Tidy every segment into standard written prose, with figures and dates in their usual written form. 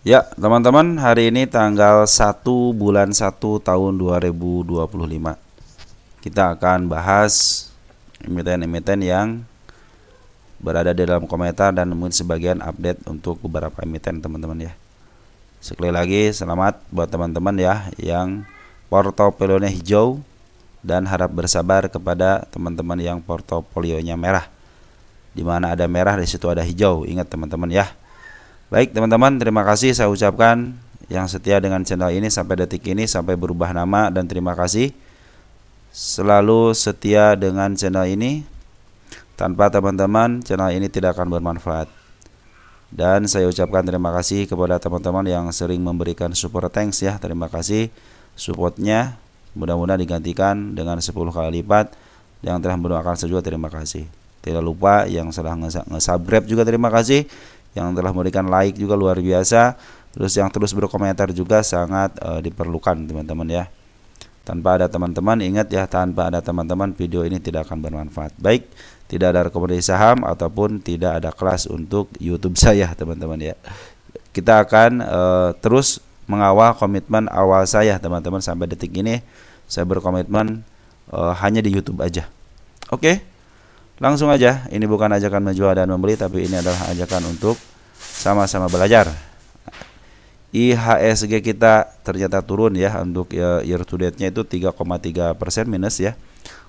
Ya, teman-teman, hari ini tanggal 1 bulan 1 tahun 2025. Kita akan bahas emiten-emiten yang berada di dalam komentar dan mungkin sebagian update untuk beberapa emiten, teman-teman ya. Sekali lagi, selamat buat teman-teman ya yang portofolionya hijau dan harap bersabar kepada teman-teman yang portofolionya merah. Di mana ada merah, di situ ada hijau. Ingat teman-teman ya. Baik teman-teman, terima kasih saya ucapkan yang setia dengan channel ini sampai detik ini, sampai berubah nama, dan terima kasih selalu setia dengan channel ini. Tanpa teman-teman, channel ini tidak akan bermanfaat. Dan saya ucapkan terima kasih kepada teman-teman yang sering memberikan support, thanks ya. Terima kasih supportnya, mudah-mudahan digantikan dengan 10 kali lipat. Yang telah mendoakan saya juga terima kasih. Tidak lupa yang telah nge-subscribe juga terima kasih. Yang telah memberikan like juga luar biasa. Terus yang terus berkomentar juga sangat diperlukan teman-teman ya. Tanpa ada teman-teman, ingat ya, tanpa ada teman-teman video ini tidak akan bermanfaat. Baik, tidak ada rekomendasi saham ataupun tidak ada kelas untuk YouTube saya teman-teman ya. Kita akan terus mengawal komitmen awal saya teman-teman sampai detik ini. Saya berkomitmen hanya di YouTube aja. Oke, langsung aja. Ini bukan ajakan menjual dan membeli, tapi ini adalah ajakan untuk sama-sama belajar. IHSG kita ternyata turun ya, untuk year to date-nya itu 3,3% minus ya.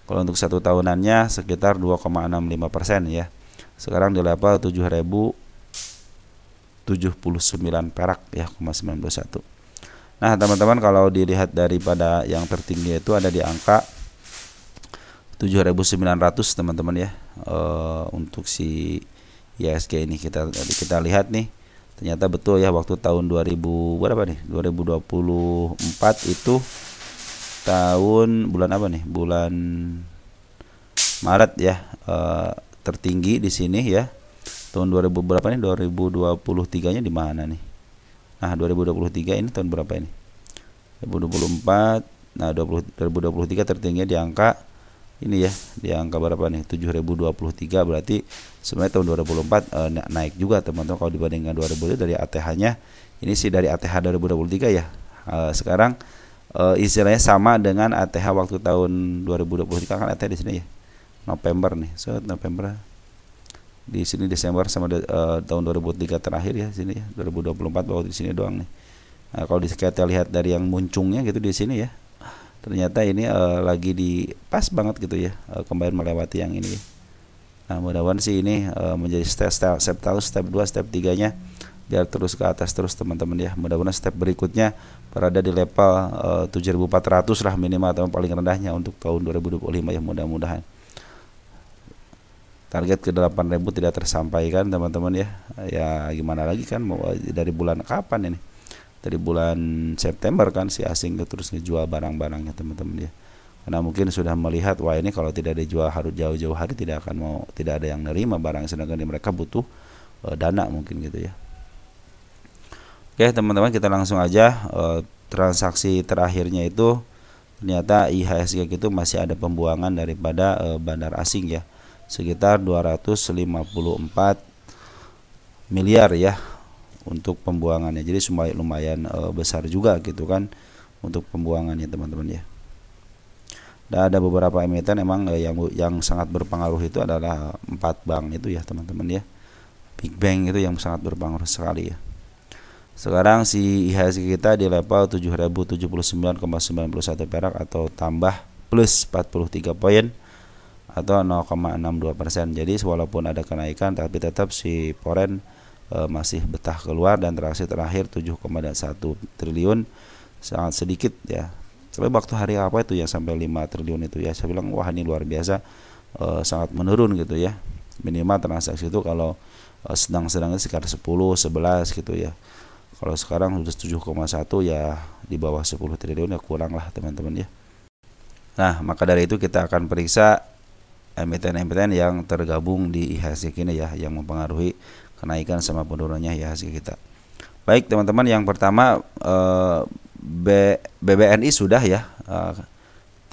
Kalau untuk satu tahunannya sekitar 2,65% ya. Sekarang di level 7.079 perak ya, 91. Nah teman-teman, kalau dilihat daripada yang tertinggi itu ada di angka 7.900 teman-teman ya. Untuk si IHSG ini kita lihat nih. Ternyata betul ya, waktu tahun 2000 berapa nih? 2024 itu tahun bulan apa nih? Bulan Maret ya. Tertinggi di sini ya. Tahun 2000 berapa nih? 2023-nya di mana nih? Nah, 2023 ini tahun berapa ini? 2024. Nah, 2023 tertingginya di angka ini ya, di angka berapa nih? 7.023. Berarti sebenarnya tahun 2024 naik juga teman-teman kalau dibandingkan 2000 dari ATH-nya. Ini sih dari ATH 2023 ya. Sekarang istilahnya sama dengan ATH waktu tahun 2023, kan ATH di sini ya. November nih. So November. Di sini Desember sama tahun 2003 terakhir ya sini ya. 2024 baru di sini doang nih. Nah, kalau kita lihat dari yang muncungnya gitu di sini ya. Ternyata ini lagi di pas banget gitu ya, kembali melewati yang ini. Nah, mudah-mudahan sih ini menjadi step 1, step 2, step 3-nya biar terus ke atas terus teman-teman ya. Mudah-mudahan step berikutnya berada di level 7.400 lah minimal, atau paling rendahnya untuk tahun 2025 ya, mudah-mudahan. Target ke 8.000 tidak tersampaikan teman-teman ya. Ya gimana lagi kan, mau dari bulan kapan ini? Dari bulan September kan si asing terus ngejual barang-barangnya teman-teman ya. Karena mungkin sudah melihat, wah ini kalau tidak dijual harus jauh-jauh hari tidak akan mau, tidak ada yang nerima barang, sedangkan mereka butuh dana mungkin gitu ya. Oke teman-teman, kita langsung aja. Transaksi terakhirnya itu ternyata IHSG itu masih ada pembuangan daripada bandar asing ya, sekitar 254 miliar ya untuk pembuangannya. Jadi lumayan besar juga gitu kan untuk pembuangannya teman-teman ya. Dan ada beberapa emiten emang yang sangat berpengaruh itu adalah 4 bank itu ya teman-teman ya. Big Bank itu yang sangat berpengaruh sekali ya. Sekarang si IHSG kita di level 7.079,91 perak, atau tambah plus 43 poin atau 0,62%. Jadi walaupun ada kenaikan tapi tetap si foreign masih betah keluar, dan transaksi terakhir 7,1 triliun, sangat sedikit ya. Tapi waktu hari apa itu ya sampai 5 triliun itu ya, saya bilang wah ini luar biasa, sangat menurun gitu ya. Minimal transaksi itu kalau sedang-sedangnya sekitar 10, 11 gitu ya. Kalau sekarang sudah 7,1 ya, di bawah 10 triliun ya, kurang lah teman-teman ya. Nah, maka dari itu kita akan periksa emiten-emiten yang tergabung di IHSG ini ya, yang mempengaruhi kenaikan sama penurunannya IHSG kita. Baik teman-teman, yang pertama BBNI sudah ya,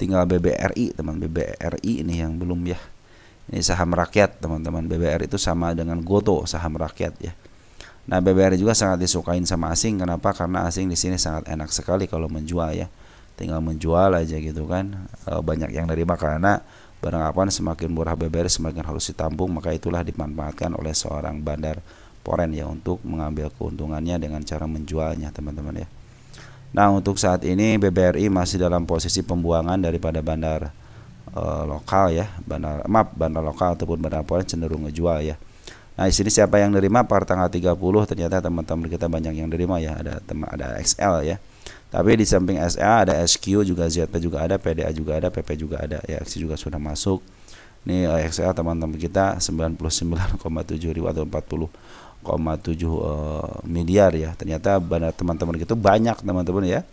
tinggal BBRI teman. BBRI ini yang belum ya. Ini saham rakyat teman-teman. BBRI itu sama dengan Goto, saham rakyat ya. Nah, BBRI juga sangat disukain sama asing. Kenapa? Karena asing di sini sangat enak sekali kalau menjual ya. Tinggal menjual aja gitu kan. Banyak yang nerima karena beranggapan semakin murah BBRI semakin harus ditampung, maka itulah dimanfaatkan oleh seorang bandar foreign ya untuk mengambil keuntungannya dengan cara menjualnya, teman-teman ya. Nah, untuk saat ini BBRI masih dalam posisi pembuangan daripada bandar lokal ya, bandar lokal ataupun bandar foreign cenderung ngejual ya. Nah, di sini siapa yang nerima per tanggal 30 ternyata teman-teman kita banyak yang nerima ya. Ada XL ya. Tapi di samping SL ada SQ juga, ZP juga ada, PDA juga ada, PP juga ada. Ya, XC juga sudah masuk. Ini XL teman-teman kita 99,7 ribu atau 40,7 miliar ya. Ternyata teman-teman kita banyak teman-teman ya.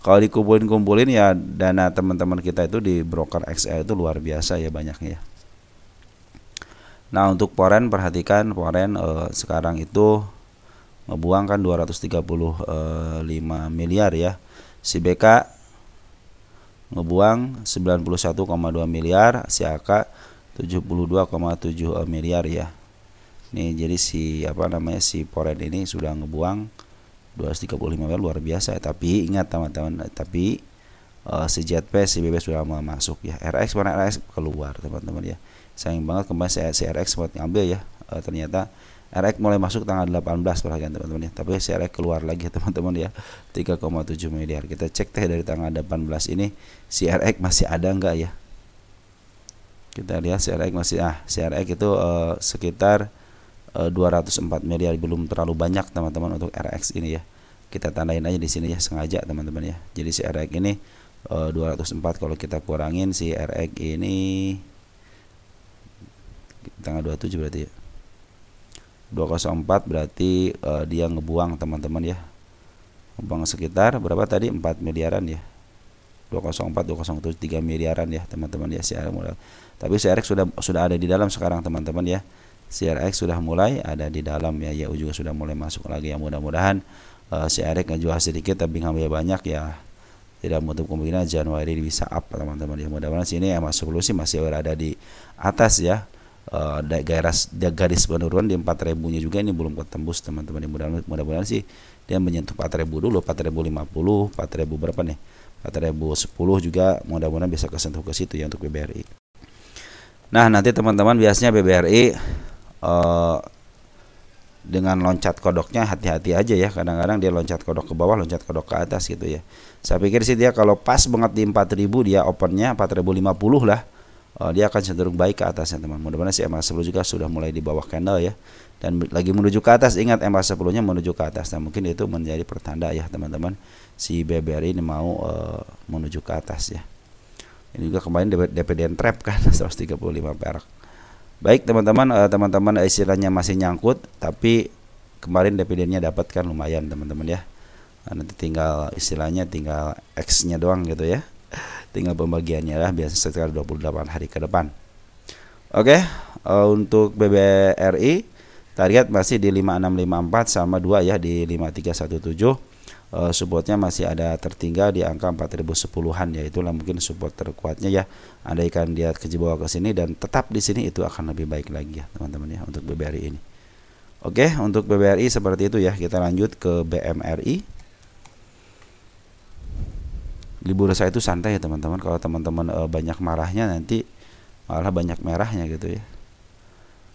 Kalau dikumpulin ya dana teman-teman kita itu di broker XL itu luar biasa ya banyaknya ya. Nah, untuk foreign perhatikan foreign sekarang itu ngebuang kan 235 miliar ya. Si BK ngebuang 91,2 miliar, si AK 72,7 miliar ya. Nih jadi si si foreign ini sudah ngebuang 235 miliar, luar biasa ya. Tapi ingat teman-teman, tapi si JP, si BB sudah mau masuk ya. RX mana RX keluar teman-teman ya. Sayang banget kemarin si RX sempat ngambil ya. Ternyata RX mulai masuk tanggal 18 perhatikan teman-teman ya. Tapi si RX keluar lagi teman-teman ya. 3,7 miliar. Kita cek teh dari tanggal 18 ini si RX masih ada enggak ya. Kita lihat si RX masih si RX itu sekitar 204 miliar, belum terlalu banyak teman-teman untuk RX ini ya. Kita tandain aja di sini ya sengaja teman-teman ya. Jadi si RX ini 204, kalau kita kurangin si RX ini tanggal 27 berarti ya. 204 berarti dia ngebuang teman-teman ya. Ngebuang sekitar berapa tadi? 4 miliaran ya. 204, 207, 3 miliaran ya teman-teman ya si RX mulai. Tapi si RX sudah ada di dalam sekarang teman-teman ya. Si RX sudah mulai ada di dalam ya. YU juga sudah mulai masuk lagi ya. Mudah-mudahan si RX ngejual sedikit tapi ngambil banyak ya. Tidak menutup kemungkinan Januari bisa up teman-teman ya. Mudah-mudahan sini ya masuk sih masih berada di atas ya. Garis penurunan di 4.000 nya juga ini belum ketembus teman-teman. Mudah-mudahan sih dia menyentuh 4.000 dulu, 4.050, 4.000 berapa nih? 4.010 juga mudah-mudahan bisa kesentuh ke situ ya untuk BBRI. Nah, nanti teman-teman biasanya BBRI dengan loncat kodoknya hati-hati aja ya. Kadang-kadang dia loncat kodok ke bawah, loncat kodok ke atas gitu ya. Saya pikir sih dia kalau pas banget di 4.000 dia opennya 4.050 lah. Dia akan cenderung baik ke atasnya teman. Mudah-mudahan si MA10 juga sudah mulai di bawah candle ya. Dan lagi menuju ke atas, ingat MA10 nya menuju ke atas. Nah, mungkin itu menjadi pertanda ya teman-teman. Si BBRI ini mau menuju ke atas ya. Ini juga kemarin dividend trap kan 135 perak. Baik teman-teman, istilahnya masih nyangkut, tapi kemarin dividennya dapat kan lumayan teman-teman ya. Nah, nanti tinggal istilahnya tinggal X-nya doang gitu ya. Tinggal pembagiannya lah biasanya sekitar 28 hari ke depan. Oke, untuk BBRI target masih di 5654 sama 2 ya di 5317. Supportnya masih ada tertinggal di angka 4010-an ya, itulah mungkin support terkuatnya ya. Andaikan dia kejebol ke sini dan tetap di sini itu akan lebih baik lagi ya teman-teman ya untuk BBRI ini. Oke, untuk BBRI seperti itu ya. Kita lanjut ke BMRI. Di bursa itu santai ya teman-teman. Kalau teman-teman banyak marahnya nanti malah banyak merahnya gitu ya.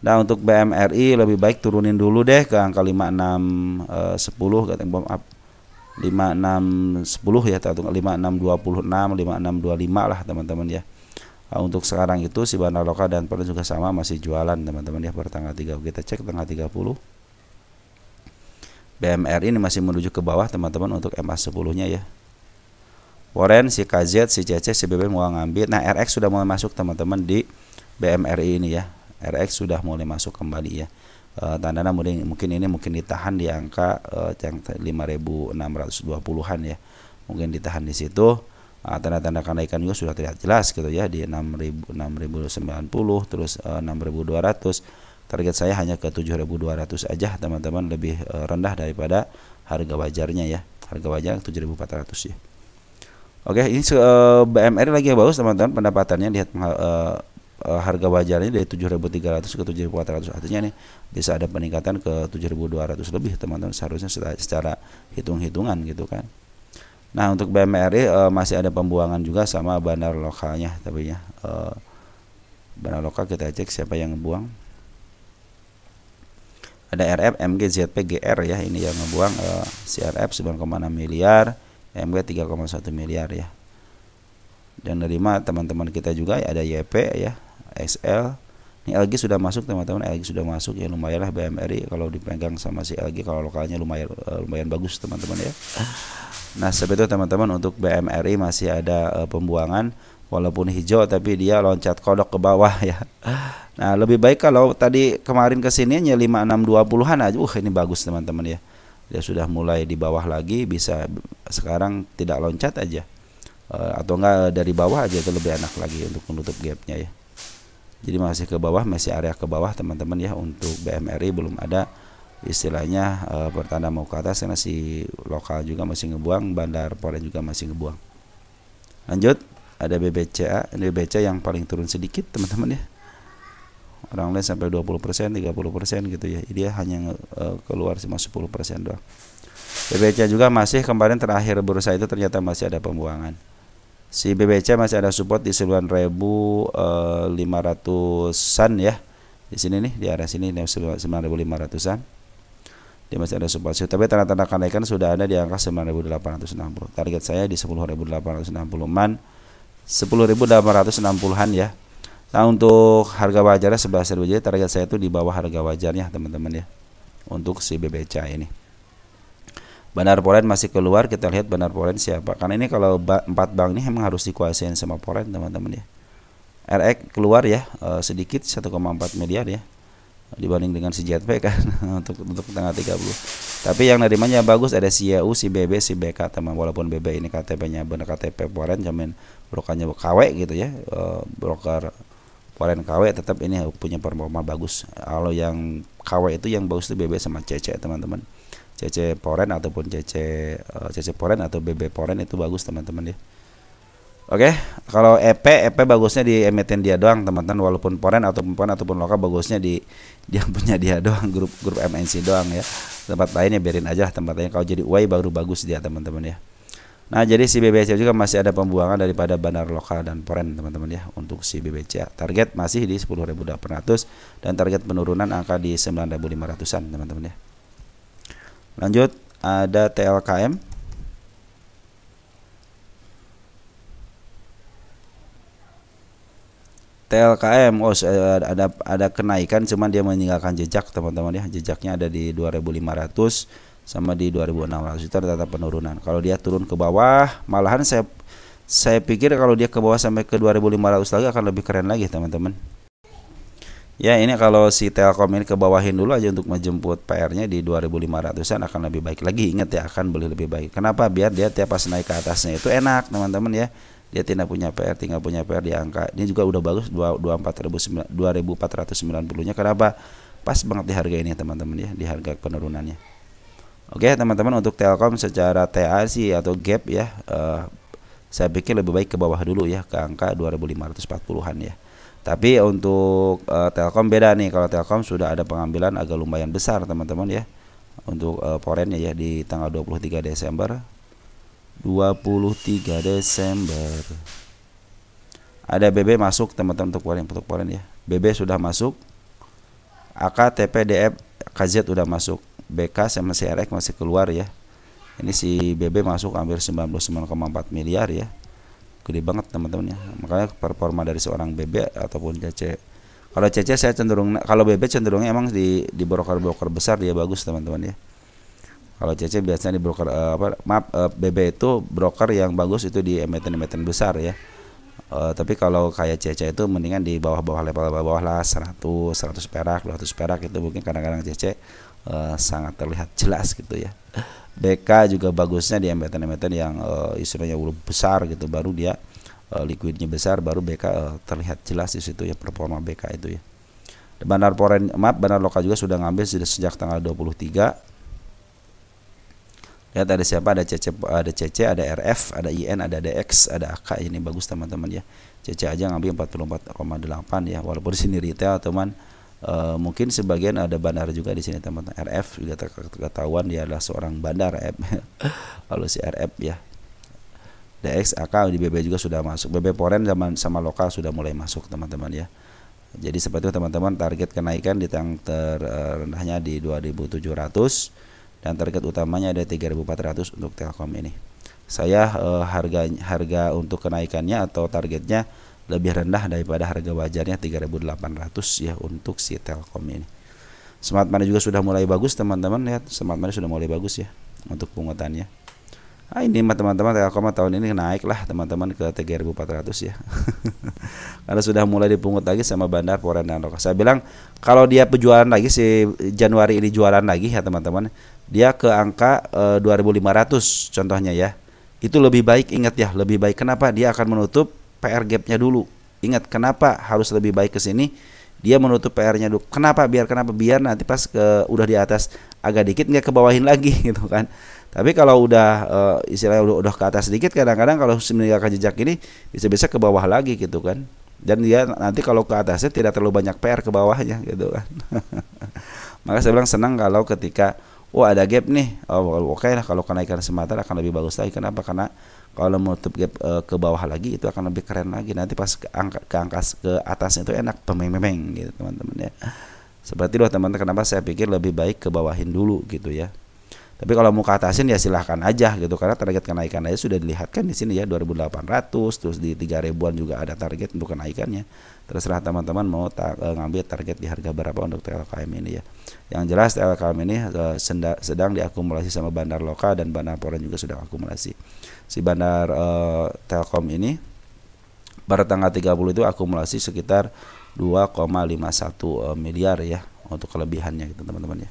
Nah, untuk BMRI lebih baik turunin dulu deh ke angka 5610 kata bom up 5610 ya, atau 5626, 5625 lah teman-teman ya. Nah, untuk sekarang itu si bandar lokal dan foreign juga sama masih jualan teman-teman ya per tanggal 3. Kita cek tanggal 30. BMRI ini masih menuju ke bawah teman-teman untuk MA10-nya ya. Foreign si KZ, si CC, si BB mau ngambil. Nah, RX sudah mulai masuk teman-teman di BMRI ini ya. RX sudah mulai masuk kembali ya. Tandanya mungkin ini ditahan di angka yang 5.620-an ya. Mungkin ditahan di situ. Tanda-tanda kenaikan juga sudah terlihat jelas gitu ya di 6.090 terus 6.200. Target saya hanya ke 7.200 aja teman-teman, lebih rendah daripada harga wajarnya ya. Harga wajar 7.400 ya. Oke, ini BMRI lagi bagus teman-teman pendapatannya, lihat harga wajarnya dari 7.300 ke 7.400, artinya nih bisa ada peningkatan ke 7.200 lebih teman-teman, seharusnya secara hitung-hitungan gitu kan. Nah untuk BMRI masih ada pembuangan juga sama bandar lokalnya, tapi ya bandar lokal kita cek siapa yang ngebuang. Ada RF, MG, ZP, GR ya, ini yang ngebuang. Si RF 9,6 miliar, MG 3,1 miliar ya. Dan nerima teman-teman kita juga ya, ada YP ya, XL. Ini LG sudah masuk teman-teman, LG sudah masuk ya, lumayan lah BMRI kalau dipegang sama si LG, kalau lokalnya lumayan bagus teman-teman ya. Nah seperti itu teman-teman, untuk BMRI masih ada pembuangan, walaupun hijau tapi dia loncat kodok ke bawah ya. Nah lebih baik kalau tadi kemarin kesininya 5620-an aja, ini bagus teman-teman ya. Dia sudah mulai di bawah lagi, bisa sekarang tidak loncat aja, atau enggak dari bawah aja, itu lebih enak lagi untuk menutup gapnya ya. Jadi masih ke bawah, masih area ke bawah teman-teman ya. Untuk BMRI belum ada istilahnya pertanda mau ke atas, karena si lokal juga masih ngebuang, bandar Polen juga masih ngebuang. Lanjut, ada BBCA. Ini BBCA yang paling turun sedikit teman-teman ya. Orang lain sampai 20%, 30% gitu ya. Dia hanya keluar cuma 10% doang. BBCA juga masih, kemarin terakhir bursa itu ternyata masih ada pembuangan. Si BBCA masih ada support di 9.500-an ya. Di sini nih, di area sini 9.500-an. Dia masih ada support, tapi tanda-tanda kenaikan sudah ada di angka 9.860. Target saya di 10.860-an, 10.860-an ya. Nah untuk harga wajarnya 11.000, jadi target saya itu di bawah harga wajarnya teman-teman ya, untuk si BBCA ini. Bandar Polen masih keluar, kita lihat Bandar Polen siapa, karena ini kalau 4 bank ini memang harus dikuasain sama Polen teman-teman ya. RX keluar ya, sedikit 1,4 miliar ya, dibanding dengan si JP kan untuk tanggal 30. Tapi yang nerimanya bagus, ada si YU, si BB, si BK teman. Walaupun BB ini KTP-nya benar KTP Polen, cuman brokernya KW gitu ya, broker Polen KW, tetap ini punya performa bagus. Kalau yang KW itu yang bagus itu BB sama CC teman-teman. CC Polen ataupun CC Polen atau BB Polen itu bagus teman-teman ya. Oke, kalau EP bagusnya di emiten dia doang teman-teman, walaupun Polen ataupun lokal bagusnya di dia punya dia doang, grup MNC doang ya. Tempat lainnya biarin aja, tempat lain kalau jadi UAI baru bagus dia teman-teman ya. Nah jadi si BBCA juga masih ada pembuangan daripada bandar lokal dan Polen teman-teman ya. Untuk si BBCA target masih di 10.800 dan target penurunan angka di 9.500-an teman-teman ya. Lanjut, ada TLKM. TLKM, ada kenaikan, cuman dia meninggalkan jejak teman-teman ya. Jejaknya ada di 2.500 sama di 2.600, itu tetap penurunan. Kalau dia turun ke bawah, malahan saya pikir kalau dia ke bawah sampai ke 2.500 lagi akan lebih keren lagi teman-teman. Ya ini kalau si Telkom ini ke bawahin dulu aja untuk menjemput PR-nya di 2.500-an akan lebih baik lagi. Ingat ya, akan beli lebih baik. Kenapa? Biar dia tiap pas naik ke atasnya itu enak teman-teman ya. Dia tidak punya PR, tinggal punya PR di angka. Ini juga udah bagus 2.490-nya. Kenapa? Pas banget di harga ini teman-teman ya, di harga penurunannya. Oke teman-teman, untuk Telkom secara TA sih atau gap ya, saya pikir lebih baik ke bawah dulu ya, ke angka 2.540-an ya. Tapi untuk Telkom beda nih. Kalau Telkom sudah ada pengambilan agak lumayan besar teman-teman ya, untuk Porennya ya, di tanggal 23 Desember ada BB masuk teman-teman untuk Poren ya. BB sudah masuk, AK, TP, DF, KZ udah masuk, BK sama CRX masih keluar ya. Ini si BB masuk hampir 99,4 miliar ya, gede banget teman-teman ya. Makanya performa dari seorang BB ataupun CC, kalau CC saya cenderung, kalau BB cenderungnya emang di broker-broker besar dia bagus teman-teman ya. Kalau CC biasanya di broker BB itu broker yang bagus itu di emiten-emiten besar ya. Tapi kalau kayak CC itu mendingan di bawah-bawah, level bawah lah, 100 perak, 200 perak itu mungkin kadang-kadang CC sangat terlihat jelas gitu ya. BK juga bagusnya di emiten-emiten yang istilahnya besar gitu, baru dia liquidnya besar, baru BK terlihat jelas di situ ya, performa BK itu ya. Bandar Poren, bandar lokal juga sudah ngambil sejak tanggal 23. Lihat ada siapa, ada RF, ada IN, ada DX, ada AK. Ini bagus teman-teman ya. CC aja ngambil 44,8 ya, walaupun di sini retail teman. Mungkin sebagian ada bandar juga di sini teman-teman. RF juga ketahuan dia adalah seorang bandar kalau si RF ya. DX, AK di BB juga sudah masuk. BB Foreign sama lokal sudah mulai masuk teman-teman ya. Jadi seperti itu teman-teman, target kenaikan di yang terendahnya di 2.700 dan target utamanya ada 3.400 untuk Telkom ini. Saya harga untuk kenaikannya atau targetnya lebih rendah daripada harga wajarnya 3.800 ya untuk si Telkom ini. Smart Money juga sudah mulai bagus teman-teman, lihat Smart Money sudah mulai bagus ya untuk pungutannya. Ini teman-teman Telkom tahun ini naik lah teman-teman ke 3.400 ya. Karena sudah mulai dipungut lagi sama bandar Foreign dan lokal. Saya bilang kalau dia penjualan lagi si Januari ini jualan lagi ya teman-teman, dia ke angka 2.500 contohnya ya. Itu lebih baik, ingat ya, lebih baik. Kenapa? Dia akan menutup PR gapnya dulu. Ingat kenapa harus lebih baik ke sini? Dia menutup PR-nya dulu. Kenapa? Biar nanti pas udah di atas agak dikit nggak kebawahin lagi gitu kan. Tapi kalau udah istilahnya udah ke atas sedikit, kadang-kadang kalau meninggalkan jejak ini bisa-bisa ke bawah lagi gitu kan. Dan dia nanti kalau ke atasnya tidak terlalu banyak PR ke bawahnya gitu kan. Maka saya bilang senang kalau ketika ada gap nih. Oke lah, kalau kenaikan semata akan lebih bagus lagi. Kenapa? Karena kalau menutup gap ke bawah lagi itu akan lebih keren lagi. Nanti pas ke atasnya itu enak pemeng-memeng gitu teman-teman ya. Seperti itu teman-teman, kenapa saya pikir lebih baik ke bawahin dulu gitu ya. Tapi kalau mau ke atasin ya silahkan aja gitu, karena target kenaikan aja sudah dilihatkan di sini ya 2.800, terus di 3.000-an juga ada target untuk kenaikannya. Terserah teman-teman mau ngambil target di harga berapa untuk TLKM ini ya. Yang jelas TLKM ini sedang diakumulasi sama bandar lokal dan bandar Foreign juga sudah akumulasi. Si bandar Telkom ini pada tanggal 30 itu akumulasi sekitar 2,51 miliar ya untuk kelebihannya gitu teman-teman ya.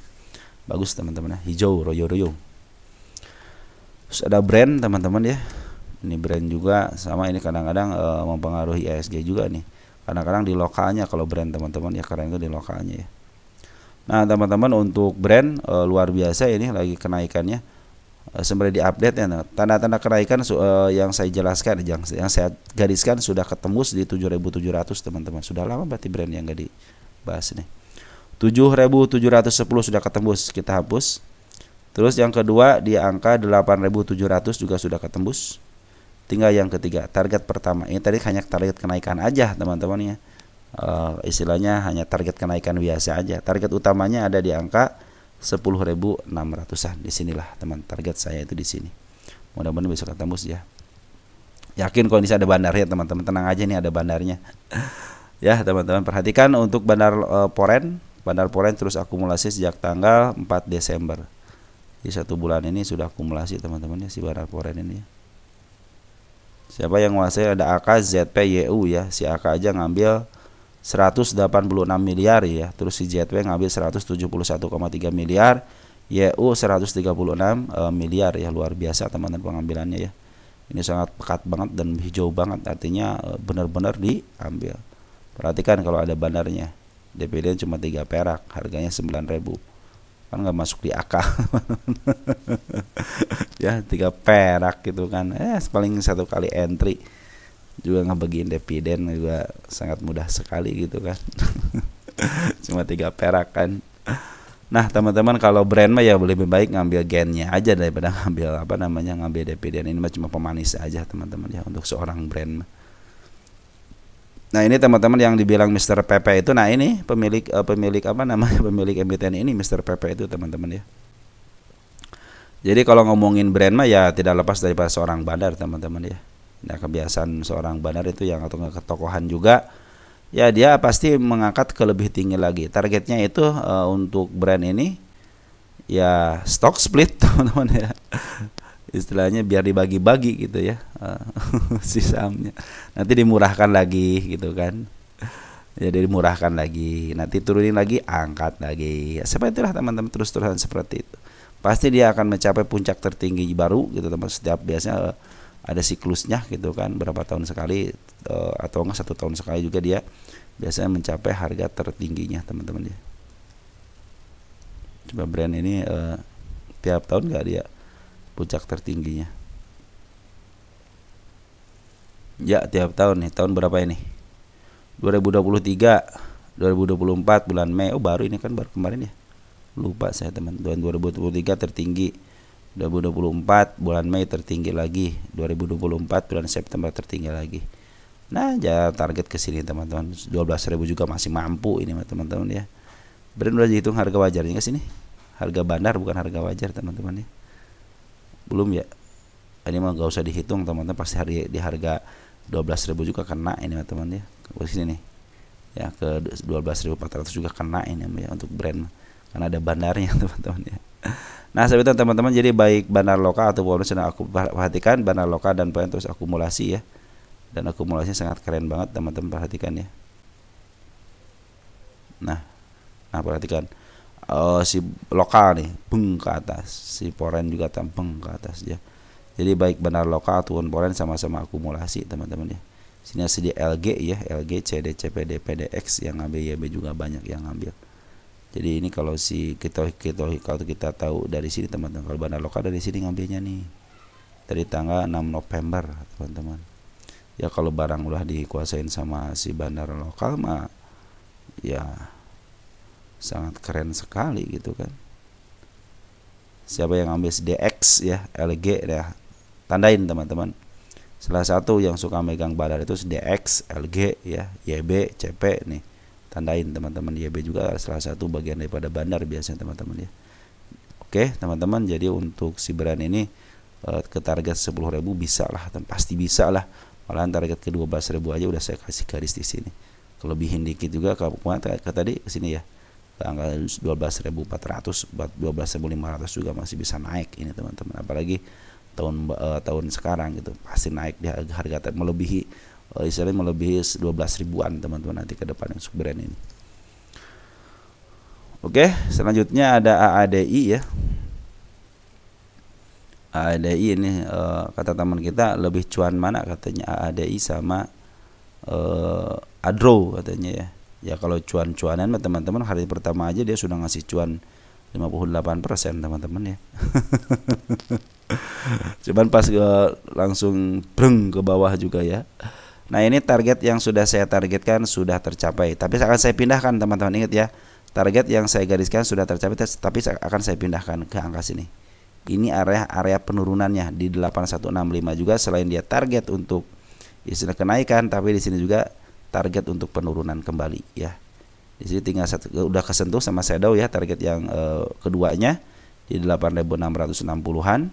Bagus teman-teman ya, hijau royo-royo. Terus ada brand teman-teman ya. Ini brand juga sama, ini kadang-kadang mempengaruhi ESG juga nih. Kadang-kadang di lokalnya kalau brand teman-teman ya, karena itu di lokalnya ya. Nah teman-teman, untuk brand luar biasa ini lagi kenaikannya. Sebenarnya diupdate ya, tanda-tanda kenaikan yang saya jelaskan, yang saya gariskan sudah ketembus di 7.700 teman-teman. Sudah lama berarti brand yang gak dibahas nih. 7.710 sudah ketembus, kita hapus. Terus yang kedua di angka 8.700 juga sudah ketembus. Tinggal yang ketiga, target pertama. Ini tadi hanya target kenaikan aja teman-teman ya. Istilahnya hanya target kenaikan biasa aja. Target utamanya ada di angka 10.600-an. Disinilah teman, target saya itu di sini. Mudah-mudahan bisa ketembus ya. Yakin kok ini ada bandarnya teman-teman, tenang aja nih ada bandarnya. Ya teman-teman, perhatikan untuk bandar Foreign. Bandar Foreign terus akumulasi sejak tanggal 4 Desember. Di 1 bulan ini sudah akumulasi teman-teman ya si bandar Foreign ini. Siapa yang menguasai? Ada AK, ZP, YU ya. Si AK aja ngambil 186 miliar ya. Terus si ZP ngambil 171,3 miliar. YU 136 miliar ya. Luar biasa teman-teman pengambilannya ya. Ini sangat pekat banget dan hijau banget, artinya benar-benar diambil. Perhatikan kalau ada bandarnya. DPD cuma 3 perak, harganya 9.000. Kan nggak masuk di AK. Ya 3 perak gitu kan. Paling 1 kali entry. Juga ngebagiin dividen juga sangat mudah sekali gitu kan. Cuma 3 perak kan. Nah teman-teman, kalau brand mah ya lebih baik ngambil gennya aja daripada ngambil dividen. Ini mah cuma pemanis aja teman-teman ya untuk seorang brand. Nah ini teman-teman yang dibilang Mr. PP itu, nah ini pemilik emiten ini Mr. PP itu teman-teman ya. Jadi kalau ngomongin brand mah ya tidak lepas daripada seorang bandar teman-teman ya. Nah kebiasaan seorang bandar itu yang atau ketokohan juga, ya dia pasti mengangkat ke lebih tinggi lagi. Targetnya itu untuk brand ini ya stock split teman-teman ya. Istilahnya biar dibagi-bagi gitu ya si sahamnya. Nanti dimurahkan lagi gitu kan. Jadi dimurahkan lagi, nanti turunin lagi, angkat lagi. Ya, seperti itulah teman-teman, terus-terusan seperti itu. Pasti dia akan mencapai puncak tertinggi baru gitu teman. Setiap biasanya ada siklusnya gitu kan, berapa tahun sekali atau enggak 1 tahun sekali juga dia biasanya mencapai harga tertingginya teman-teman ya. Coba brand ini tiap tahun enggak dia puncak tertingginya. Ya, tiap tahun nih. Tahun berapa ini? 2023, 2024 bulan Mei. Oh, baru ini kan, baru kemarin ya. Lupa saya teman. 2023 tertinggi. 2024 bulan Mei tertinggi lagi. 2024 bulan September tertinggi lagi. Nah, ya target ke sini teman-teman. 12.000 juga masih mampu ini teman-teman ya. Brand udah dihitung harga wajarnya ke sini. Harga bandar bukan harga wajar teman-teman ya. Belum ya. Ini mah gak usah dihitung teman-teman, pasti di harga 12.000 juga kena ini teman-teman ya. Ke sini nih. Ya ke 12.400 juga kena ini ya untuk brand karena ada bandarnya teman-teman ya. Nah, sebentar teman-teman, jadi baik bandar lokal atau bonus yang aku perhatikan bandar lokal dan poin terus akumulasi ya. Dan akumulasinya sangat keren banget teman-teman, perhatikan ya. Nah perhatikan si lokal nih beng ke atas, si poren juga tampeng ke atas ya. Jadi baik bandar lokal ataupun poren sama-sama akumulasi teman-teman ya. Sini ada LG ya, LG, CD, CPD, PDX yang ngambil, YB juga banyak yang ngambil. Jadi ini kalau kalau kita tahu dari sini teman-teman, kalau bandar lokal dari sini ngambilnya nih dari tanggal 6 November teman-teman. Ya kalau barang udah dikuasain sama si bandar lokal mah ya sangat keren sekali gitu kan. Siapa yang ngambil DX ya, LG ya, tandain teman-teman. Salah satu yang suka megang bandar itu DX, LG ya, YB, CP nih. Tandain teman-teman. YB juga salah satu bagian daripada bandar biasanya teman-teman ya. Oke teman-teman, jadi untuk si brand ini ke target 10.000 bisa lah, pasti bisa lah. Malahan target ke 12.000 aja udah saya kasih garis di sini. Kelebihin dikit juga ke tadi ke sini ya. Angka 12.400, 12.500 juga masih bisa naik ini teman-teman. Apalagi tahun sekarang gitu pasti naik di harga melebihi istilahnya melebihi 12.000-an teman-teman nanti ke depan untuk brand ini. Oke, selanjutnya ada AADI ya. AADI ini kata teman kita lebih cuan mana katanya, AADI sama Adro katanya ya. Ya kalau cuan-cuanan teman-teman hari pertama aja dia sudah ngasih cuan 58% teman-teman ya. Cuman pas langsung breng ke bawah juga ya. Nah ini target yang sudah saya targetkan sudah tercapai, tapi akan saya pindahkan teman-teman, ingat ya, target yang saya gariskan sudah tercapai tapi akan saya pindahkan ke angka sini. Ini area penurunannya di 8165 juga, selain dia target untuk istilah kenaikan, tapi di sini juga target untuk penurunan kembali ya. Di sini tinggal udah kesentuh sama shadow ya, target yang keduanya di 8.660-an.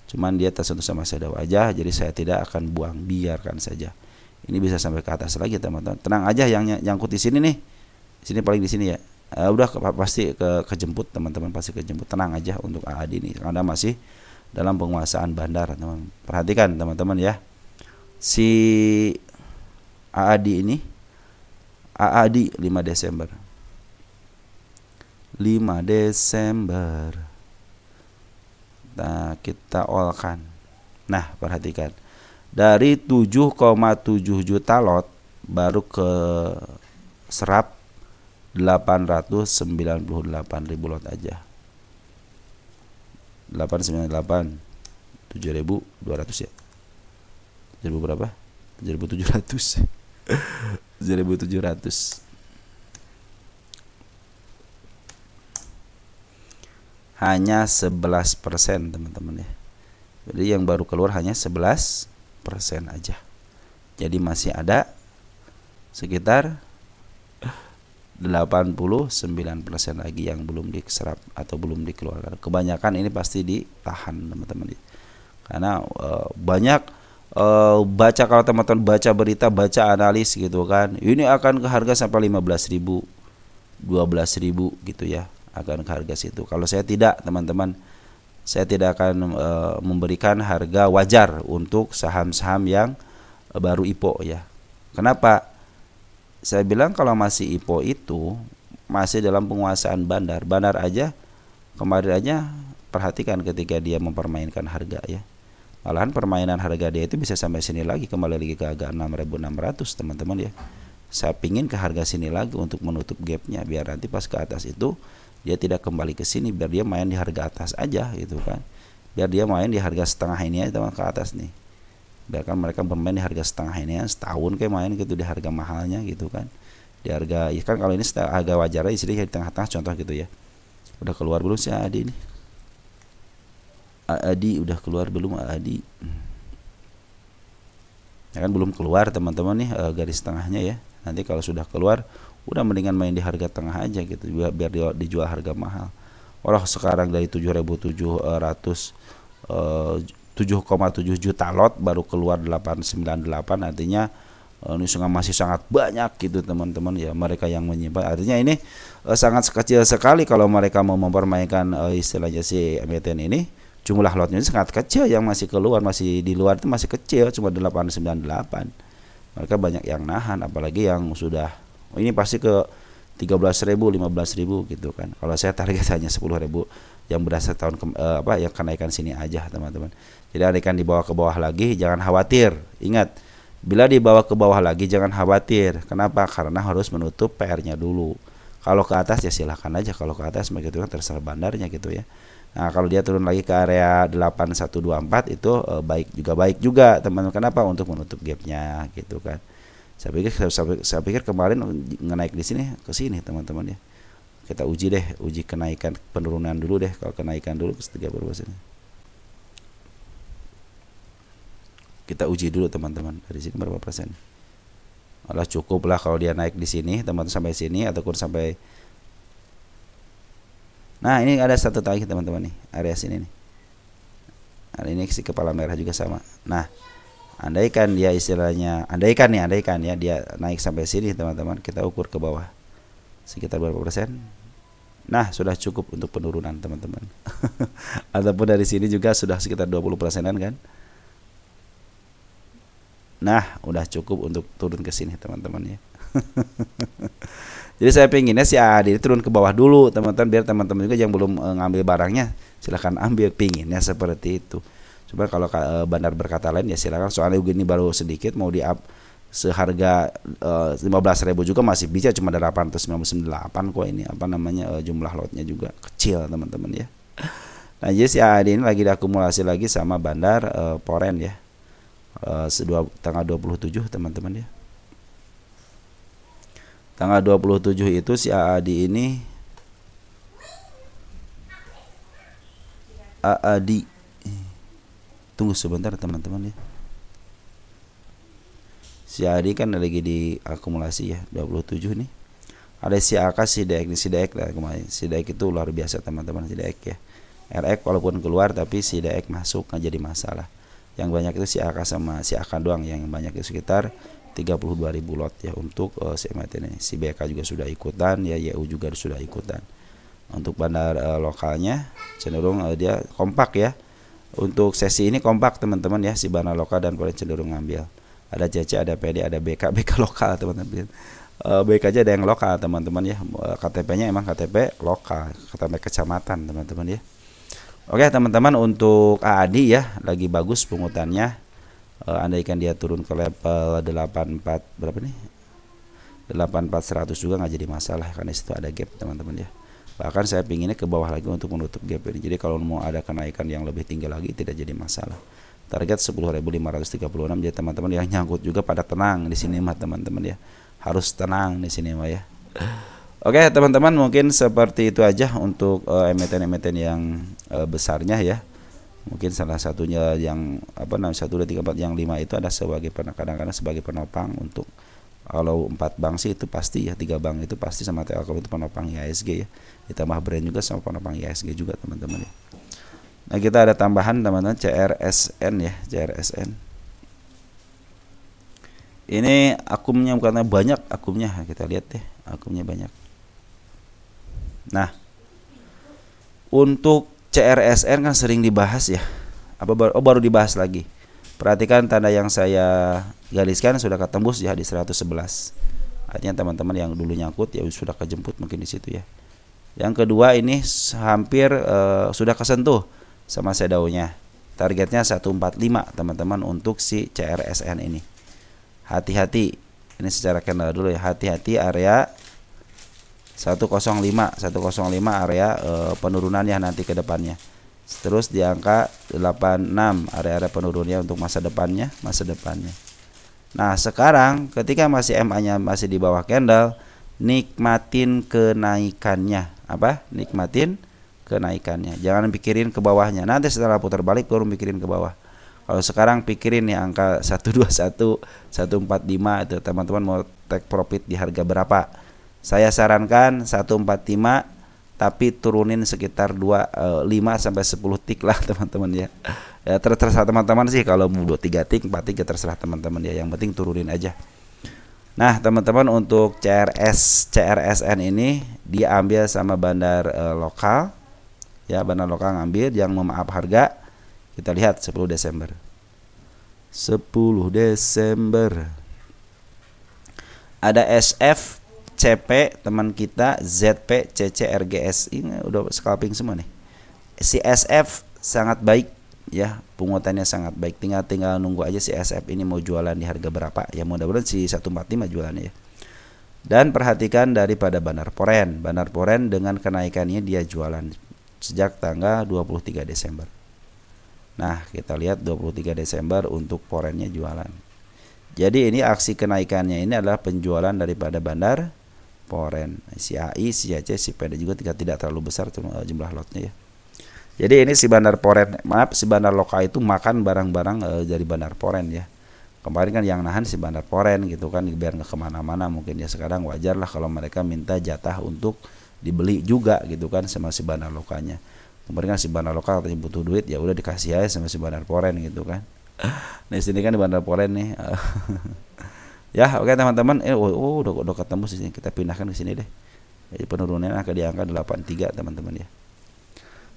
Cuman dia tersentuh sama shadow aja, jadi saya tidak akan buang, biarkan saja. Ini bisa sampai ke atas lagi teman-teman. Tenang aja yang nyangkut di sini nih. Sini paling di sini ya. Udah pasti kejemput teman-teman, pasti kejemput. Tenang aja untuk AAD ini. Anda masih dalam penguasaan bandar, teman. Perhatikan teman-teman ya. Si AAD ini AAD 5 Desember. 5 Desember. Nah, kita olkan. Nah, perhatikan. Dari 7,7 juta lot baru ke serap 898.000 lot aja. 898 7.200 ya. 7.000 berapa? 7.700. 7.700. Hanya 11% teman-teman ya. Jadi yang baru keluar hanya 11% aja. Jadi masih ada sekitar 89% lagi yang belum diserap atau belum dikeluarkan. Kebanyakan ini pasti ditahan teman-teman. Karena banyak baca, kalau teman-teman baca berita, baca analis gitu kan, ini akan ke harga sampai 15.000, 12.000 gitu ya, akan ke harga situ. Kalau saya tidak teman-teman, saya tidak akan memberikan harga wajar untuk saham-saham yang baru IPO ya. Kenapa? Saya bilang kalau masih IPO itu masih dalam penguasaan bandar. Bandar aja kemarin aja perhatikan ketika dia mempermainkan harga ya. Malahan permainan harga dia itu bisa sampai sini lagi, kembali lagi ke harga 6.600 teman-teman ya. Saya pingin ke harga sini lagi untuk menutup gapnya, biar nanti pas ke atas itu dia tidak kembali ke sini, biar dia main di harga atas aja gitu kan. biar dia main di harga setengah ini aja teman, ke atas nih. Biarkan mereka bermain di harga setengah ini ya, setahun kayak main gitu di harga mahalnya gitu kan. Di harga ya kan, kalau ini harga wajarnya istilahnya di tengah-tengah contoh gitu ya. Udah keluar belum si Adi ini? Adi udah keluar belum Adi? Ya kan belum keluar teman-teman nih garis tengahnya ya. Nanti kalau sudah keluar udah mendingan main di harga tengah aja gitu, biar dijual harga mahal. Orang sekarang dari 7.700 7,7 juta lot baru keluar 898, artinya ini masih sangat banyak gitu teman-teman ya mereka yang menyimpan. Artinya ini sangat kecil sekali kalau mereka mau mempermainkan istilahnya si emiten ini. Jumlah lotnya sangat kecil yang masih keluar, masih di luar itu masih kecil, cuma 898. Mereka banyak yang nahan, apalagi yang sudah ini pasti ke 13.000, 15.000 gitu kan. Kalau saya target hanya 10.000 yang berdasar tahun yang kenaikan sini aja teman-teman. Jadi andaikan dibawa ke bawah lagi jangan khawatir. Ingat, bila dibawa ke bawah lagi jangan khawatir. Kenapa? Karena harus menutup PR-nya dulu. Kalau ke atas ya silahkan aja, kalau ke atas begitu kan terserah bandarnya gitu ya. Nah, kalau dia turun lagi ke area 8124 itu baik juga teman-teman. Kenapa? Untuk menutup gapnya gitu kan. Saya pikir kemarin ngenaik di sini ke sini teman-teman ya. Kita uji kenaikan penurunan dulu deh. Kalau kenaikan dulu ke 30 persen. Kita uji dulu teman-teman dari sini berapa persen. Allah cukup lah kalau dia naik di sini teman-teman sampai sini ataupun sampai. Nah ini ada satu lagi teman-teman nih, area sini nih. Hari ini si kepala merah juga sama. Nah andaikan dia istilahnya, andaikan ya dia naik sampai sini teman-teman, kita ukur ke bawah sekitar berapa persen. Nah sudah cukup untuk penurunan teman-teman. Ataupun dari sini juga sudah sekitar 20 persenan kan. Nah udah cukup untuk turun ke sini teman-teman ya. Jadi saya pengennya si Adi turun ke bawah dulu teman-teman, biar teman-teman juga yang belum ngambil barangnya silahkan ambil, pinginnya seperti itu. Coba kalau bandar berkata lain ya silakan, soalnya ini baru sedikit mau di up seharga 15.000 juga masih bisa, cuma 898 kok ini jumlah lotnya juga kecil teman-teman ya. Nah jadi si Adi ini lagi diakumulasi lagi sama bandar Poren ya. Tanggal 27 teman-teman ya. Tanggal 27 itu si AAD ini AAD. Tunggu sebentar teman-teman ya. Si AAD kan lagi diakumulasi ya 27 nih. Ada si AK, si DX lah kemarin. Si DX itu luar biasa teman-teman, si DX ya. RX walaupun keluar tapi si DX masuk nggak jadi masalah. Yang banyak itu si AK sama si AK doang yang banyak itu sekitar 32.000 lot ya untuk si emiten ini. Si BK juga sudah ikutan ya, YU juga sudah ikutan. Untuk bandar lokalnya cenderung dia kompak ya. Untuk sesi ini kompak teman-teman ya, si bandar lokal dan Poren cenderung ngambil. Ada CC, ada PD, ada BK lokal teman-teman. BK aja ada yang lokal teman-teman ya. KTP-nya emang KTP lokal, KTP kecamatan teman-teman ya. Oke teman-teman, untuk AAD ya lagi bagus pungutannya. Andaikan dia turun ke level 84 berapa nih? 84100 juga nggak jadi masalah karena situ ada gap teman-teman ya. Bahkan saya pinginnya ke bawah lagi untuk menutup gap ini. Jadi kalau mau ada kenaikan yang lebih tinggi lagi tidak jadi masalah. Target 10.536. Jadi teman-teman yang nyangkut juga pada tenang di sini mah teman-teman ya. Harus tenang di sini mah ya. Oke teman-teman, mungkin seperti itu aja untuk emiten-emiten yang besarnya ya. Mungkin salah satunya yang 1, 2, 3, 4 yang 5 itu ada sebagai kadang-kadang sebagai penopang. Untuk kalau 4 bank sih itu pasti ya, 3 bank itu pasti sama Telkom itu penopang IHSG ya. Ditambah brand juga sama penopang IHSG juga teman-teman ya. Nah kita ada tambahan teman-teman CRSN ya, CRSN. Ini akumnya karena banyak akumnya, kita lihat deh akumnya banyak. Nah, untuk CRSN kan sering dibahas ya. Baru dibahas lagi. Perhatikan tanda yang saya gariskan sudah ketembus ya di 111. Artinya teman-teman yang dulu nyangkut ya sudah kejemput mungkin di situ ya. Yang kedua ini hampir sudah kesentuh sama shadownya. Targetnya 145 teman-teman untuk si CRSN ini. Hati-hati. Ini secara candle dulu ya. Hati-hati area 105 area penurunannya nanti ke depannya. Terus di angka 86 area penurunnya untuk masa depannya. Nah, sekarang ketika masih MA-nya masih di bawah candle, nikmatin kenaikannya. Apa? Nikmatin kenaikannya. Jangan pikirin ke bawahnya. Nanti setelah putar balik baru pikirin ke bawah. Kalau sekarang pikirin nih angka 121, 145 itu teman-teman mau take profit di harga berapa? Saya sarankan 145 tapi turunin sekitar 5 sampai 10 tik lah teman-teman ya. Ya terserah teman-teman sih, kalau mau 3 tik, 4 tik ya terserah teman-teman ya. Yang penting turunin aja. Nah, teman-teman untuk CRSN ini diambil sama bandar lokal. Ya, bandar lokal ngambil yang memaaf harga. Kita lihat 10 Desember. 10 Desember. Ada SF, CP teman kita, ZP, CC, RGS. Ini udah scalping semua nih. Si SF sangat baik ya, pungutannya sangat baik. Tinggal nunggu aja si SF ini mau jualan di harga berapa. Ya mudah-mudahan si 145 jualannya ya. Dan perhatikan daripada Bandar Poren. Bandar Poren dengan kenaikannya dia jualan sejak tanggal 23 Desember. Nah, kita lihat 23 Desember untuk Porennya jualan. Jadi ini aksi kenaikannya ini adalah penjualan daripada Bandar Poren. Si AI, si AC, si PD juga tidak terlalu besar jumlah lotnya ya. Jadi ini si Bandar Poren, si Bandar Lokal itu makan barang-barang dari Bandar Poren ya. Kemarin kan yang nahan si Bandar Poren gitu kan, biar nggak kemana-mana mungkin ya. Sekarang wajar lah kalau mereka minta jatah untuk dibeli juga gitu kan sama si Bandar Lokalnya. Kemarin kan si Bandar Lokal katanya butuh duit, ya udah dikasih aja sama si Bandar Poren gitu kan. Nah sini kan di Bandar Poren nih. Ya oke teman-teman, udah ketemu sini, kita pindahkan ke sini deh. Jadi penurunannya akan di angka 83 teman-teman ya.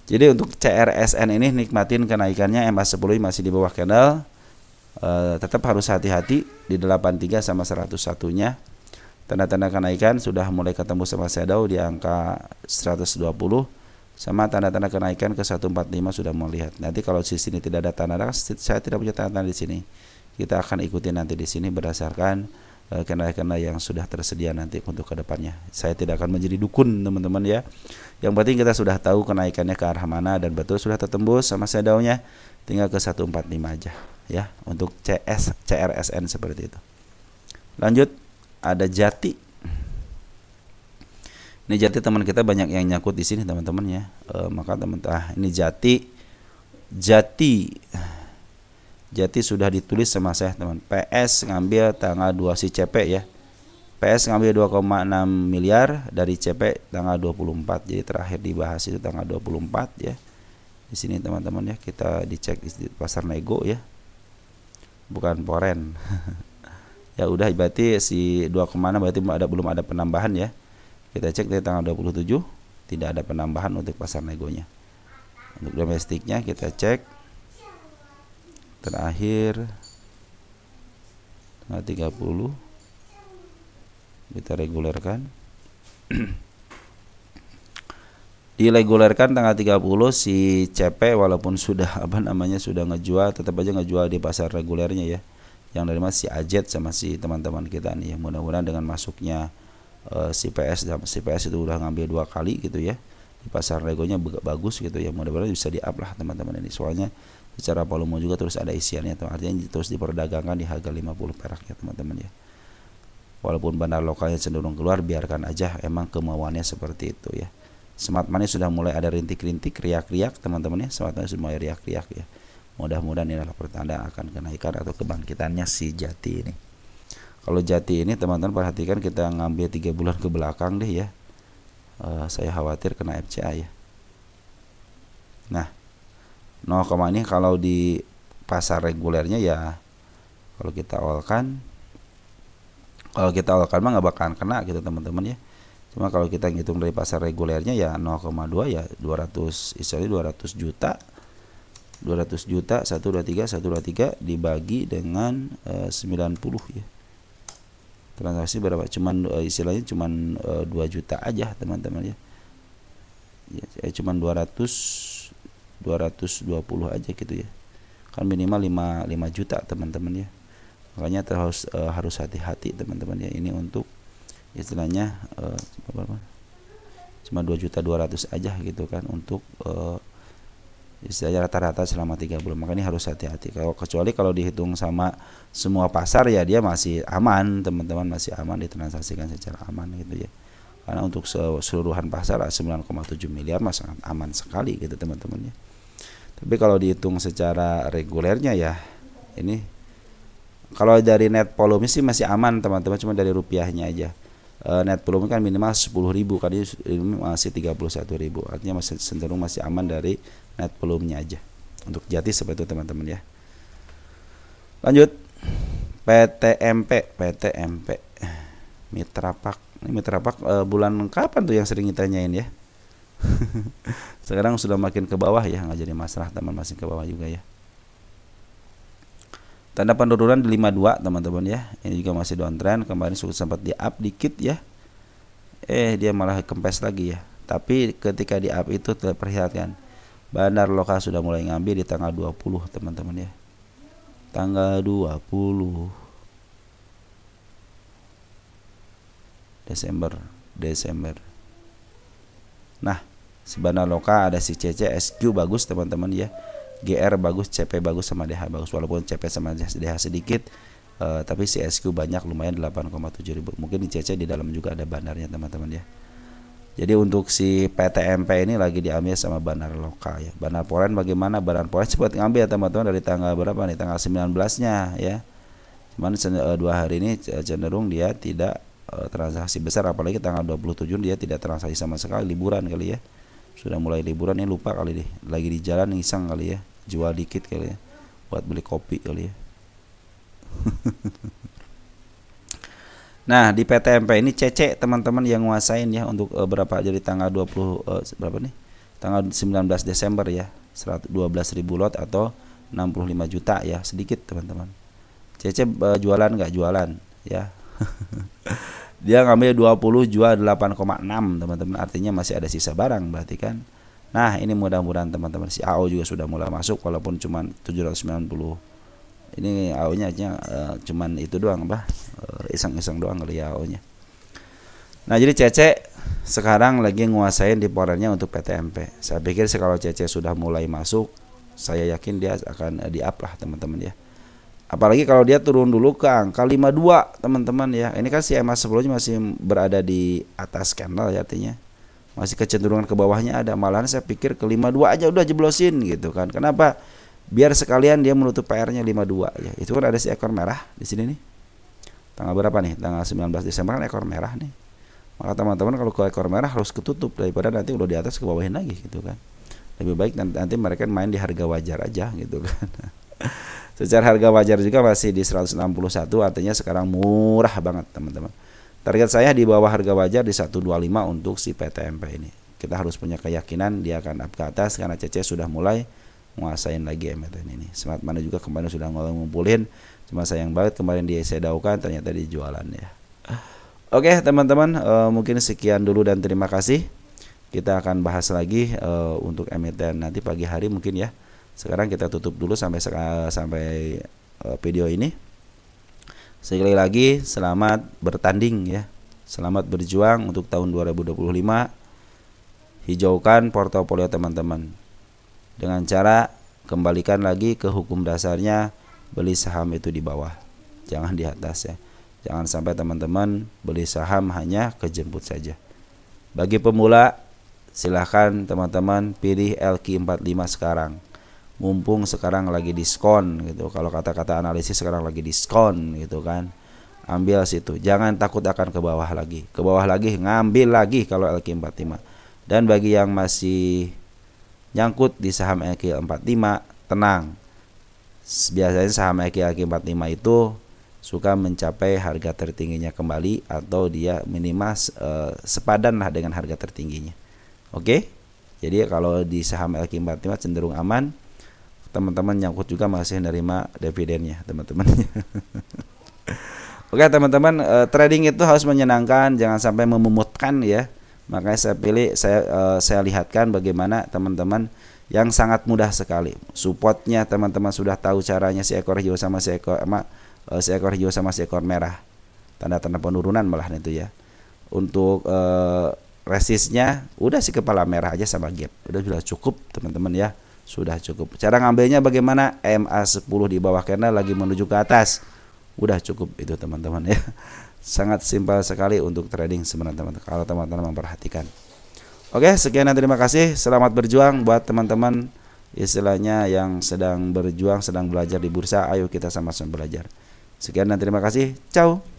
Jadi untuk CRSN ini nikmatin kenaikannya, MA10 masih di bawah candle. Tetap harus hati-hati di 83 sama 101-nya. Tanda-tanda kenaikan sudah mulai ketemu sama shadow di angka 120. Sama tanda-tanda kenaikan ke 145 sudah mau lihat. Nanti kalau di sini tidak ada tanda, saya tidak punya tanda-tanda di sini. Kita akan ikuti nanti di sini berdasarkan kenaikan yang sudah tersedia nanti untuk kedepannya. Saya tidak akan menjadi dukun teman-teman ya. Yang penting kita sudah tahu kenaikannya ke arah mana dan betul sudah tertembus sama shadow-nya. Tinggal ke 145 aja ya untuk CRSN seperti itu. Lanjut ada Jati. Ini Jati teman kita banyak yang nyangkut di sini teman-teman ya. Maka teman-teman ini Jati sudah ditulis sama saya teman. PS ngambil tanggal 2 si CP ya. PS ngambil 2,6 miliar dari CP tanggal 24. Jadi terakhir dibahas itu tanggal 24 ya. Di sini teman-teman ya, kita dicek di pasar nego ya. Bukan Poren. Ya udah berarti si 2,6 berarti belum ada penambahan ya. Kita cek dari tanggal 27 tidak ada penambahan untuk pasar negonya. Untuk domestiknya kita cek terakhir tanggal 30 kita regulerkan. Diregulerkan tanggal 30 si CP walaupun sudah sudah ngejual, tetap aja ngejual di pasar regulernya ya. Yang dari mas si Ajet sama si teman-teman kita nih ya. Mudah-mudahan dengan masuknya si PS itu udah ngambil 2 kali gitu ya di pasar negonya bagus gitu ya, mudah-mudahan bisa di up lah teman-teman ini, soalnya secara volume juga terus ada isiannya tuh, artinya terus diperdagangkan di harga 50 perak ya teman-teman ya. Walaupun bandar lokalnya cenderung keluar, biarkan aja, emang kemauannya seperti itu ya. Smart money sudah mulai ada rintik-rintik, riak-riak teman-teman ya, smart money sudah mulai riak-riak ya. Mudah-mudahan ini adalah pertanda akan kenaikan atau kebangkitannya si Jati ini. Kalau Jati ini teman-teman perhatikan, kita ngambil 3 bulan ke belakang deh ya. Saya khawatir kena FCA ya. Nah 0, ini kalau di pasar regulernya ya, kalau kita olkan mah nggak bakalan kena gitu teman-teman ya. Cuma kalau kita ngitung dari pasar regulernya ya 0,2 ya 200 juta 123 dibagi dengan 90 ya. Transaksi berapa? Istilahnya cuman 2 juta aja teman-teman ya. Cuman 220 aja gitu ya. Kan minimal 5 juta teman-teman ya. Makanya harus hati-hati teman-teman ya. Ini untuk istilahnya cuma 2.200.000 aja gitu kan untuk istilahnya rata-rata selama 3 bulan. Makanya harus hati-hati. Kecuali kalau dihitung sama semua pasar ya dia masih aman, teman-teman, masih aman ditransaksikan secara aman gitu ya. Karena untuk keseluruhan pasar 9,7 miliar mas sangat aman sekali gitu teman-teman ya. Tapi kalau dihitung secara regulernya ya ini kalau dari net volume sih masih aman teman-teman, cuma dari rupiahnya aja. Net volume kan minimal 10.000 kan, ini masih 31.000, artinya masih cenderung masih aman dari net volumenya aja. Untuk Jati seperti itu teman-teman ya. Lanjut PTMP Mitra Pak. Ini Mitra Pak bulan kapan tuh yang sering ditanyain ya. Sekarang sudah makin ke bawah ya, nggak jadi masalah teman, masih ke bawah juga ya. Tanda penurunan di 52 teman-teman ya. Ini juga masih downtrend, kemarin sempat di up dikit ya. Dia malah kempes lagi ya. Tapi ketika di up itu terperlihatkan Bandar Lokal sudah mulai ngambil di tanggal 20 teman-teman ya. Tanggal 20 Desember. Nah, si Bandar Lokal ada si CC SQ bagus teman-teman ya. GR bagus, CP bagus, sama DH bagus. Walaupun CP sama DH sedikit, tapi si SQ banyak, lumayan 8,7 ribu. Mungkin di CC di dalam juga ada bandarnya teman-teman ya. Jadi untuk si PTMP ini lagi diambil sama Bandar Lokal ya. Bandar Polen bagaimana? Bandar Polen cepat ngambil teman-teman dari tanggal berapa nih? Tanggal 19-nya ya. Cuman 2 hari ini cenderung dia tidak transaksi besar, apalagi tanggal 27 dia tidak transaksi sama sekali, liburan kali ya. Sudah mulai liburan, ini lupa kali deh. Lagi di jalan iseng kali ya. Jual dikit kali ya, buat beli kopi kali ya. Nah di PTMP ini CC teman-teman yang nguasain ya untuk berapa, jadi tanggal 20 berapa nih, tanggal 19 Desember ya, 112.000 lot atau 65 juta ya, sedikit teman-teman. CC jualan nggak jualan ya. Dia ngambil 20 jual 8,6 teman-teman, artinya masih ada sisa barang berarti kan. Nah ini mudah-mudahan teman-teman si AO juga sudah mulai masuk, walaupun cuma 790. Ini AO nya cuman itu doang iseng-iseng doang kali ya AO nya. Nah jadi CC sekarang lagi nguasain di porennya untuk PTMP. Saya pikir kalau CC sudah mulai masuk, saya yakin dia akan di up lah teman-teman ya. Apalagi kalau dia turun dulu ke angka 52 teman-teman ya. Ini kan si MA10 masih berada di atas candle ya, artinya masih kecenderungan ke bawahnya ada. Malahan saya pikir ke 52 aja udah jeblosin gitu kan. Kenapa? Biar sekalian dia menutup PR-nya 52 ya. Itu kan ada si ekor merah di sini nih. Tanggal berapa nih? Tanggal 19 Desember kan ekor merah nih. Maka teman-teman kalau ke ekor merah harus ketutup daripada nanti udah di atas ke bawahin lagi gitu kan. Lebih baik nanti mereka main di harga wajar aja gitu kan. Secara harga wajar juga masih di 161, artinya sekarang murah banget teman-teman. Target saya di bawah harga wajar di 125 untuk si PTMP ini. Kita harus punya keyakinan dia akan up ke atas karena CC sudah mulai menguasain lagi emiten ini. Smart Money juga kemarin sudah ngumpulin, cuma sayang banget kemarin dia sedaukan ternyata dijualan ya. Oke teman-teman, mungkin sekian dulu dan terima kasih. Kita akan bahas lagi untuk emiten nanti pagi hari mungkin ya. Sekarang kita tutup dulu sampai video ini. Sekali lagi selamat bertanding ya. Selamat berjuang untuk tahun 2025. Hijaukan portofolio teman-teman dengan cara kembalikan lagi ke hukum dasarnya, beli saham itu di bawah, jangan di atas ya. Jangan sampai teman-teman beli saham hanya kejemput saja. Bagi pemula silahkan teman-teman pilih LQ45 sekarang. Mumpung sekarang lagi diskon gitu. Kalau kata-kata analisis sekarang lagi diskon gitu kan. Ambil situ. Jangan takut akan ke bawah lagi. Ke bawah lagi, ngambil lagi kalau LQ45. Dan bagi yang masih nyangkut di saham LQ45, tenang. Biasanya saham LQ45 itu suka mencapai harga tertingginya kembali atau dia minimal sepadan lah dengan harga tertingginya. Oke? Jadi kalau di saham LQ45 cenderung aman. Teman-teman nyangkut juga masih menerima dividennya teman-teman. Oke teman-teman, trading itu harus menyenangkan, jangan sampai memumutkan ya. Makanya saya lihatkan bagaimana teman-teman yang sangat mudah sekali. Supportnya teman-teman sudah tahu caranya, si ekor hijau sama si ekor merah. Tanda-tanda penurunan malah itu ya. Untuk resistnya udah si kepala merah aja sama gap. Udah cukup teman-teman ya. sudah cukup. Cara ngambilnya bagaimana? MA10 di bawah candle lagi menuju ke atas. Udah cukup itu teman-teman ya. Sangat simpel sekali untuk trading sebenarnya teman-teman, kalau teman-teman memperhatikan. Oke, sekian dan terima kasih. Selamat berjuang buat teman-teman istilahnya yang sedang berjuang, sedang belajar di bursa. Ayo kita sama-sama belajar. Sekian dan terima kasih. Ciao.